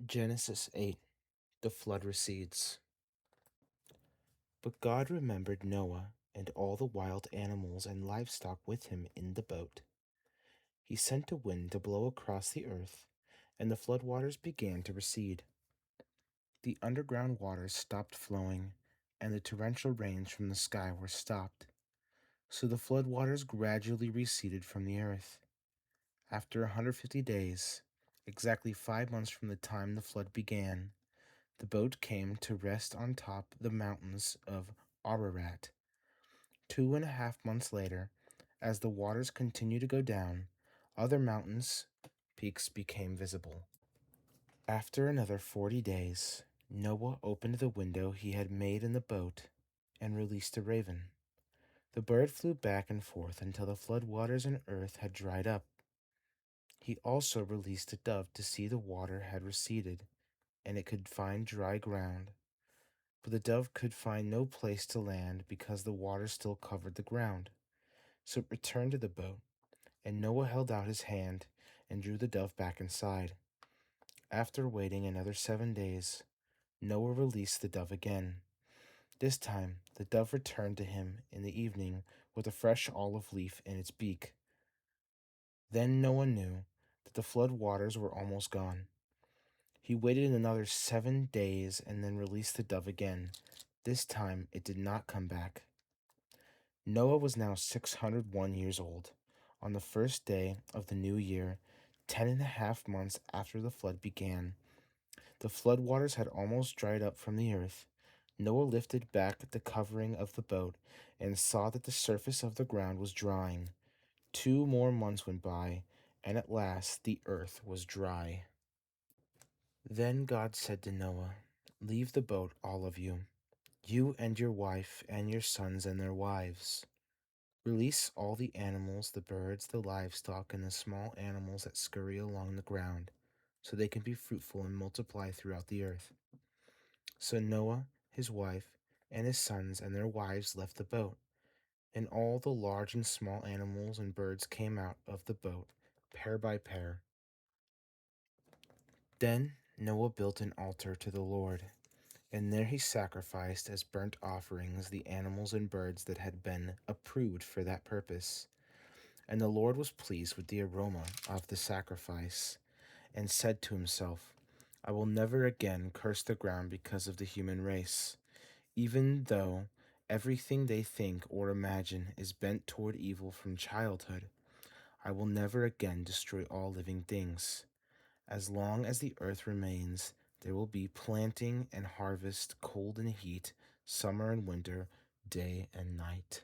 Genesis 8. The flood recedes. But God remembered Noah and all the wild animals and livestock with him in the boat. He sent a wind to blow across the earth, and the flood waters began to recede. The underground waters stopped flowing, and the torrential rains from the sky were stopped. So the flood waters gradually receded from the earth. After 150 days, exactly 5 months from the time the flood began, the boat came to rest on top the mountains of Ararat. 2.5 months later, as the waters continued to go down, other mountains' peaks became visible. After another 40 days, Noah opened the window he had made in the boat and released a raven. The bird flew back and forth until the flood waters and earth had dried up. He also released a dove to see the water had receded, and it could find dry ground. But the dove could find no place to land because the water still covered the ground. So it returned to the boat, and Noah held out his hand and drew the dove back inside. After waiting another 7 days, Noah released the dove again. This time, the dove returned to him in the evening with a fresh olive leaf in its beak. Then Noah knew that the flood waters were almost gone. He waited another 7 days and then released the dove again. This time it did not come back. Noah was now 601 years old. On the first day of the new year, 10.5 months after the flood began, the flood waters had almost dried up from the earth. Noah lifted back the covering of the boat and saw that the surface of the ground was drying. 2 more months went by, and at last the earth was dry. Then God said to Noah, "Leave the boat, all of you, you and your wife and your sons and their wives. Release all the animals, the birds, the livestock, and the small animals that scurry along the ground, so they can be fruitful and multiply throughout the earth." So Noah, his wife, and his sons and their wives left the boat, and all the large and small animals and birds came out of the boat, pair by pair. Then Noah built an altar to the Lord, and there he sacrificed as burnt offerings the animals and birds that had been approved for that purpose. And the Lord was pleased with the aroma of the sacrifice, and said to himself, "I will never again curse the ground because of the human race. Even though everything they think or imagine is bent toward evil from childhood, I will never again destroy all living things. As long as the earth remains, there will be planting and harvest, cold and heat, summer and winter, day and night."